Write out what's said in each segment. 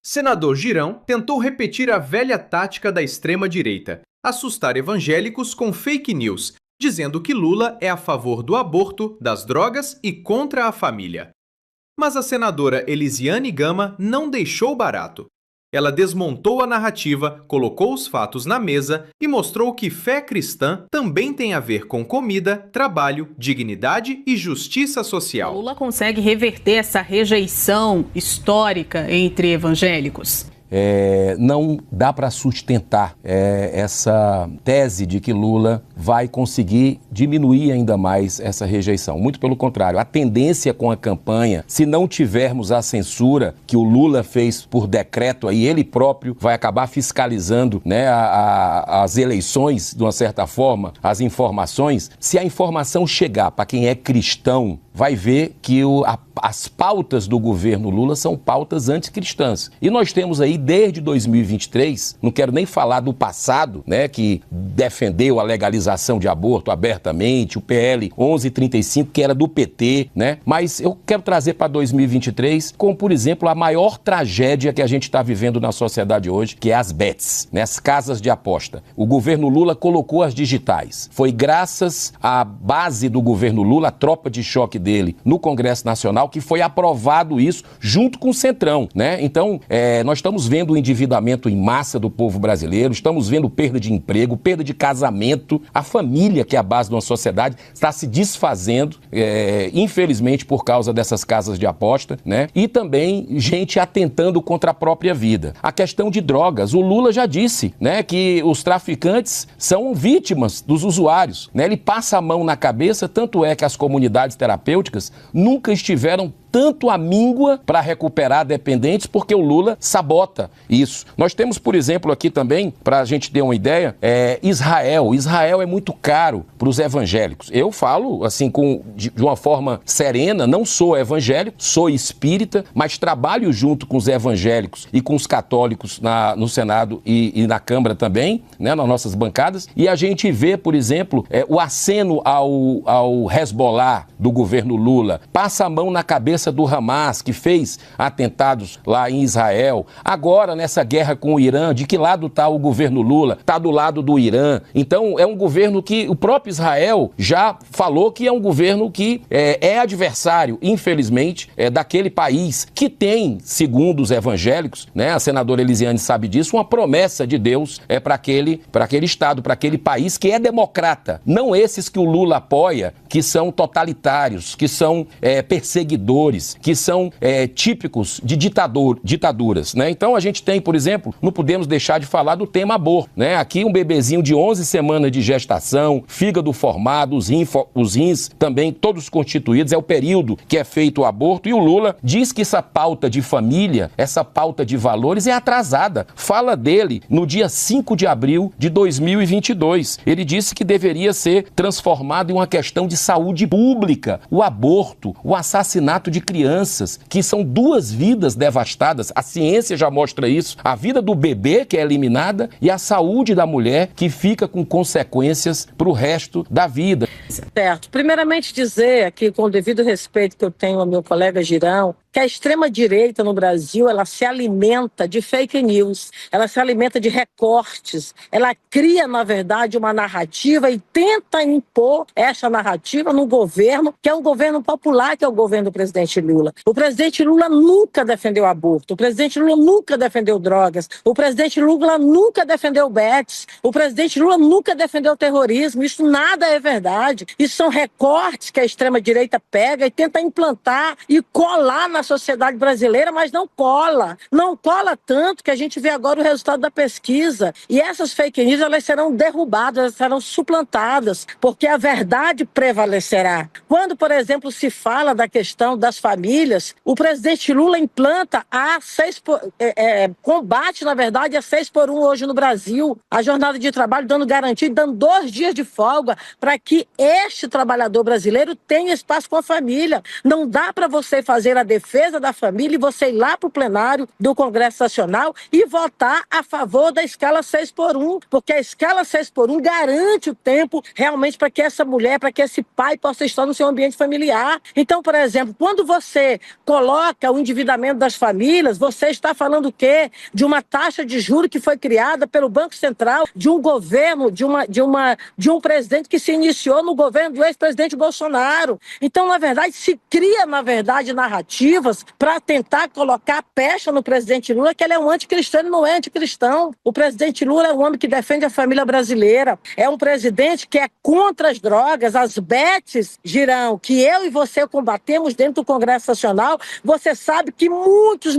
Senador Girão tentou repetir a velha tática da extrema-direita, assustar evangélicos com fake news, dizendo que Lula é a favor do aborto, das drogas e contra a família. Mas a senadora Elisiane Gama não deixou barato. Ela desmontou a narrativa, colocou os fatos na mesa e mostrou que fé cristã também tem a ver com comida, trabalho, dignidade e justiça social. Lula consegue reverter essa rejeição histórica entre evangélicos? Não dá para sustentar essa tese de que Lula vai conseguir diminuir ainda mais essa rejeição. Muito pelo contrário, a tendência com a campanha, se não tivermos a censura que o Lula fez por decreto, aí ele próprio vai acabar fiscalizando, né, as eleições, de uma certa forma, as informações. Se a informação chegar para quem é cristão, vai ver que as pautas do governo Lula são pautas anticristãs. E nós temos aí, desde 2023, não quero nem falar do passado, né, que defendeu a legalização de aborto abertamente, o PL 1135, que era do PT, né? Mas eu quero trazer para 2023, como, por exemplo, a maior tragédia que a gente está vivendo na sociedade hoje, que é as bets, né, as casas de aposta. O governo Lula colocou as digitais. Foi graças à base do governo Lula, a tropa de choque dele no Congresso Nacional, que foi aprovado isso junto com o Centrão, né? Então, nós estamos vendo o endividamento em massa do povo brasileiro, estamos vendo perda de emprego, perda de casamento, a família, que é a base de uma sociedade, está se desfazendo, infelizmente, por causa dessas casas de aposta, né? E também gente atentando contra a própria vida. A questão de drogas, o Lula já disse, né, que os traficantes são vítimas dos usuários, né? Ele passa a mão na cabeça, tanto é que as comunidades terapêuticas nunca estiveram tanto à míngua para recuperar dependentes, porque o Lula sabota isso. Nós temos, por exemplo, aqui também, para a gente ter uma ideia, Israel. Israel é muito caro para os evangélicos. Eu falo, assim, de uma forma serena, não sou evangélico, sou espírita, mas trabalho junto com os evangélicos e com os católicos no Senado e na Câmara também, né, nas nossas bancadas, e a gente vê, por exemplo, o aceno ao Hezbollah do governo Lula, passa a mão na cabeça do Hamas, que fez atentados lá em Israel. Agora, nessa guerra com o Irã, de que lado está o governo Lula? Está do lado do Irã. Então, é um governo que o próprio Israel já falou que é um governo que é adversário, infelizmente, daquele país que tem, segundo os evangélicos, né, a senadora Elisiane sabe disso, uma promessa de Deus para aquele Estado, para aquele país que é democrata. Não esses que o Lula apoia, que são totalitários, que são perseguidores, que são típicos de ditaduras, né? Então a gente tem, por exemplo, não podemos deixar de falar do tema aborto, né? Aqui um bebezinho de 11 semanas de gestação, fígado formado, os rins também todos constituídos, é o período que é feito o aborto, e o Lula diz que essa pauta de família, essa pauta de valores é atrasada. Fala dele no dia 5 de abril de 2022. Ele disse que deveria ser transformado em uma questão de saúde pública, o aborto, o assassinato de crianças, que são 2 vidas devastadas. A ciência já mostra isso. A vida do bebê, que é eliminada, e a saúde da mulher, que fica com consequências para o resto da vida. Certo. Primeiramente dizer aqui, com o devido respeito que eu tenho ao meu colega Girão, que a extrema-direita no Brasil, ela se alimenta de fake news, ela se alimenta de recortes, ela cria, na verdade, uma narrativa e tenta impor essa narrativa no governo, que é um governo popular, que é o governo do presidente Lula. O presidente Lula nunca defendeu aborto, o presidente Lula nunca defendeu drogas, o presidente Lula nunca defendeu bets, o presidente Lula nunca defendeu terrorismo. Isso nada é verdade. Isso são recortes que a extrema-direita pega e tenta implantar e colar na sociedade brasileira, mas não cola. Não cola tanto que a gente vê agora o resultado da pesquisa. E essas fake news, elas serão derrubadas, elas serão suplantadas, porque a verdade prevalecerá. Quando, por exemplo, se fala da questão das famílias, o presidente Lula implanta combate, na verdade, a 6x1 hoje no Brasil, a jornada de trabalho dando garantia, dando 2 dias de folga para que este trabalhador brasileiro tem espaço com a família. Não dá para você fazer a defesa da família e você ir lá para o plenário do Congresso Nacional e votar a favor da escala 6x1, porque a escala 6x1 garante o tempo realmente para que essa mulher, para que esse pai possa estar no seu ambiente familiar. Então, por exemplo, quando você coloca o endividamento das famílias, você está falando o quê? De uma taxa de juros que foi criada pelo Banco Central, de um governo, de um presidente que se iniciou no governo do ex-presidente Bolsonaro. Então, na verdade, se cria, narrativas para tentar colocar pecha no presidente Lula, que ele é um anticristão, ele não é anticristão. O presidente Lula é um homem que defende a família brasileira, é um presidente que é contra as drogas, as bets, Girão, que eu e você combatemos dentro do Congresso Nacional. Você sabe que muitos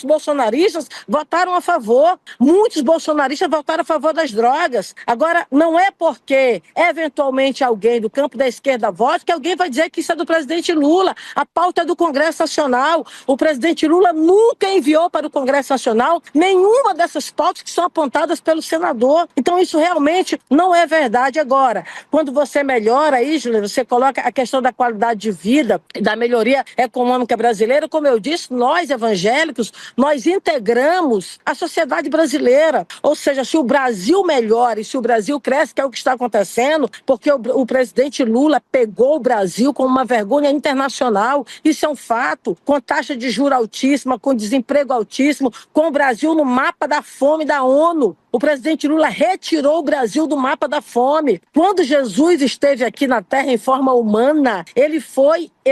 bolsonaristas votaram a favor. Muitos bolsonaristas votaram a favor das drogas. Agora, não é porque eventualmente alguém do campo da esquerda vote que alguém vai dizer que isso é do presidente Lula. A pauta é do Congresso Nacional. O presidente Lula nunca enviou para o Congresso Nacional nenhuma dessas pautas que são apontadas pelo senador. Então, isso realmente não é verdade. Agora, quando você melhora aí, Júlia, você coloca a questão da qualidade de vida, da melhoria econômica brasileira, como eu disse, nós evangélicos, nós integramos a sociedade brasileira. Ou seja, se o Brasil melhora e se o Brasil cresce, que é o que está acontecendo, porque o presidente Lula pegou o Brasil como uma vergonha internacional. Isso é um fato, com taxa de juros altíssima, com desemprego altíssimo, com o Brasil no mapa da fome da ONU. O presidente Lula retirou o Brasil do mapa da fome. Quando Jesus esteve aqui na Terra em forma humana, ele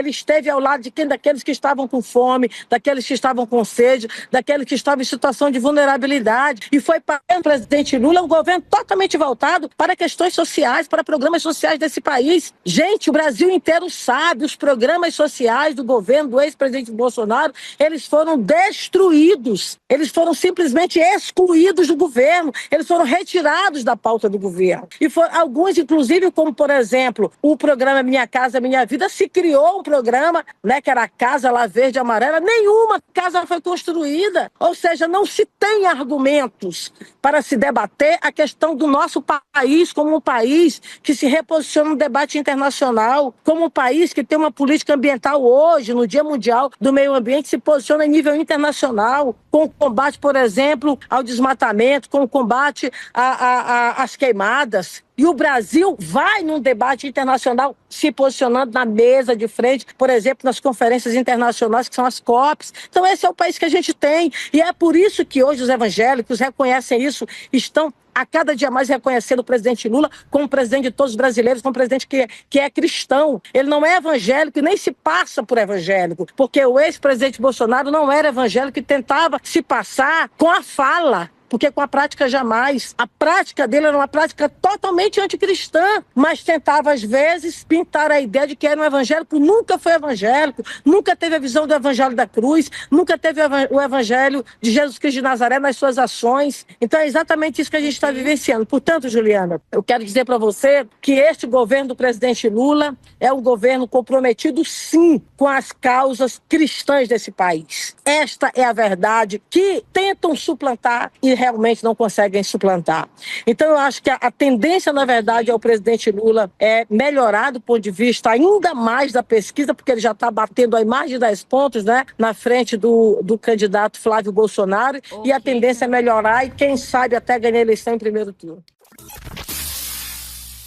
esteve ao lado de quem? Daqueles que estavam com fome, daqueles que estavam com sede, daqueles que estavam em situação de vulnerabilidade. E foi para o presidente Lula um governo totalmente voltado para questões sociais, para programas sociais desse país. Gente, o Brasil inteiro sabe, os programas sociais do governo do ex-presidente Bolsonaro, eles foram destruídos. Eles foram simplesmente excluídos do governo. Eles foram retirados da pauta do governo. E alguns, inclusive, como, por exemplo, o programa Minha Casa Minha Vida, se criou um programa, né, que era a Casa lá Verde e Amarela, nenhuma casa foi construída. Ou seja, não se tem argumentos para se debater a questão do nosso país como um país que se reposiciona no debate internacional, como um país que tem uma política ambiental hoje, no Dia Mundial do Meio Ambiente, se posiciona em nível internacional, com o combate, por exemplo, ao desmatamento, com o combate às queimadas. E o Brasil vai num debate internacional se posicionando na mesa de frente, por exemplo, nas conferências internacionais, que são as COPs. Então esse é o país que a gente tem. E é por isso que hoje os evangélicos reconhecem isso, estão a cada dia mais reconhecendo o presidente Lula como presidente de todos os brasileiros, como presidente que é cristão. Ele não é evangélico e nem se passa por evangélico, porque o ex-presidente Bolsonaro não era evangélico e tentava se passar com a fala, porque com a prática jamais. A prática dele era uma prática totalmente anticristã, mas tentava às vezes pintar a ideia de que era um evangélico, nunca foi evangélico, nunca teve a visão do evangelho da cruz, nunca teve o evangelho de Jesus Cristo de Nazaré nas suas ações. Então é exatamente isso que a gente está vivenciando. Portanto, Juliana, eu quero dizer para você que este governo do presidente Lula é um governo comprometido, sim, com as causas cristãs desse país. Esta é a verdade que tentam suplantar e realmente não conseguem suplantar. Então eu acho que a tendência, na verdade, é o presidente Lula melhorar do ponto de vista ainda mais da pesquisa, porque ele já está batendo aí mais de 10 pontos, né, na frente do candidato Flávio Bolsonaro, e a tendência é melhorar e quem sabe até ganhar a eleição em primeiro turno.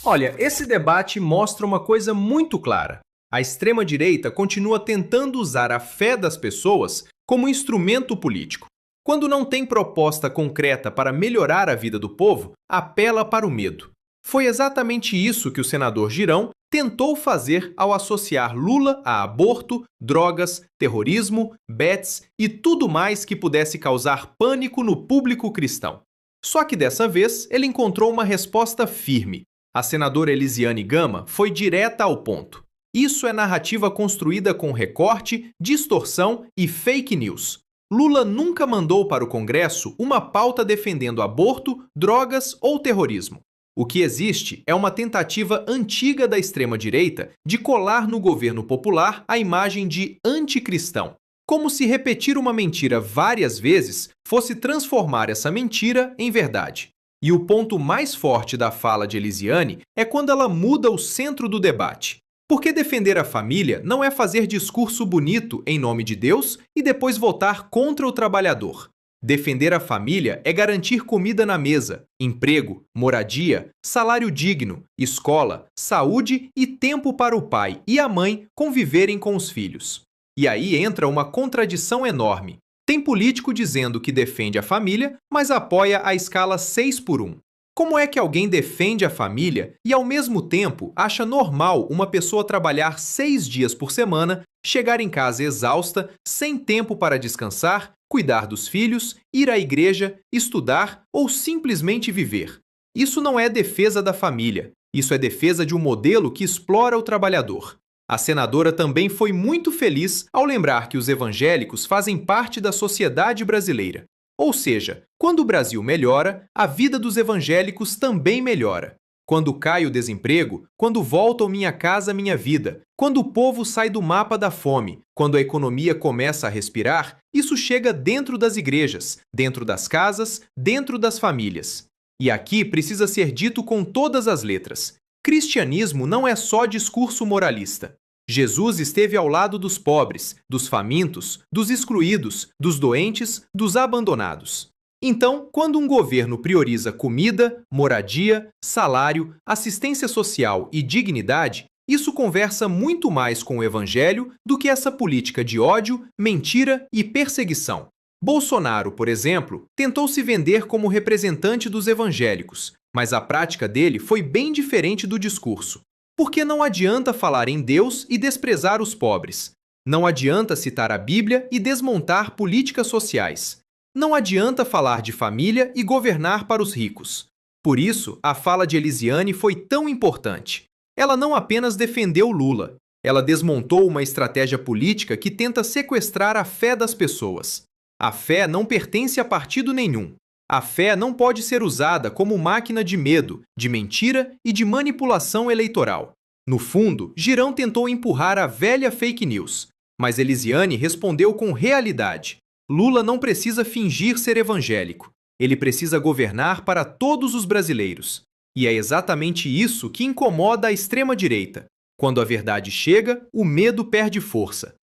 Olha, esse debate mostra uma coisa muito clara. A extrema-direita continua tentando usar a fé das pessoas como instrumento político. Quando não tem proposta concreta para melhorar a vida do povo, apela para o medo. Foi exatamente isso que o senador Girão tentou fazer ao associar Lula a aborto, drogas, terrorismo, bets e tudo mais que pudesse causar pânico no público cristão. Só que dessa vez ele encontrou uma resposta firme. A senadora Elisiane Gama foi direta ao ponto. Isso é narrativa construída com recorte, distorção e fake news. Lula nunca mandou para o Congresso uma pauta defendendo aborto, drogas ou terrorismo. O que existe é uma tentativa antiga da extrema-direita de colar no governo popular a imagem de anticristão, como se repetir uma mentira várias vezes fosse transformar essa mentira em verdade. E o ponto mais forte da fala de Elisiane é quando ela muda o centro do debate. Porque defender a família não é fazer discurso bonito em nome de Deus e depois votar contra o trabalhador. Defender a família é garantir comida na mesa, emprego, moradia, salário digno, escola, saúde e tempo para o pai e a mãe conviverem com os filhos. E aí entra uma contradição enorme. Tem político dizendo que defende a família, mas apoia a escala 6x1. Como é que alguém defende a família e, ao mesmo tempo, acha normal uma pessoa trabalhar 6 dias por semana, chegar em casa exausta, sem tempo para descansar, cuidar dos filhos, ir à igreja, estudar ou simplesmente viver? Isso não é defesa da família. Isso é defesa de um modelo que explora o trabalhador. A senadora também foi muito feliz ao lembrar que os evangélicos fazem parte da sociedade brasileira. Ou seja, quando o Brasil melhora, a vida dos evangélicos também melhora. Quando cai o desemprego, quando volta o Minha Casa Minha Vida, quando o povo sai do mapa da fome, quando a economia começa a respirar, isso chega dentro das igrejas, dentro das casas, dentro das famílias. E aqui precisa ser dito com todas as letras. Cristianismo não é só discurso moralista. Jesus esteve ao lado dos pobres, dos famintos, dos excluídos, dos doentes, dos abandonados. Então, quando um governo prioriza comida, moradia, salário, assistência social e dignidade, isso conversa muito mais com o evangelho do que essa política de ódio, mentira e perseguição. Bolsonaro, por exemplo, tentou se vender como representante dos evangélicos, mas a prática dele foi bem diferente do discurso. Porque não adianta falar em Deus e desprezar os pobres. Não adianta citar a Bíblia e desmontar políticas sociais. Não adianta falar de família e governar para os ricos. Por isso, a fala de Elisiane foi tão importante. Ela não apenas defendeu Lula, ela desmontou uma estratégia política que tenta sequestrar a fé das pessoas. A fé não pertence a partido nenhum. A fé não pode ser usada como máquina de medo, de mentira e de manipulação eleitoral. No fundo, Girão tentou empurrar a velha fake news, mas Elisiane respondeu com realidade. Lula não precisa fingir ser evangélico. Ele precisa governar para todos os brasileiros. E é exatamente isso que incomoda a extrema-direita. Quando a verdade chega, o medo perde força.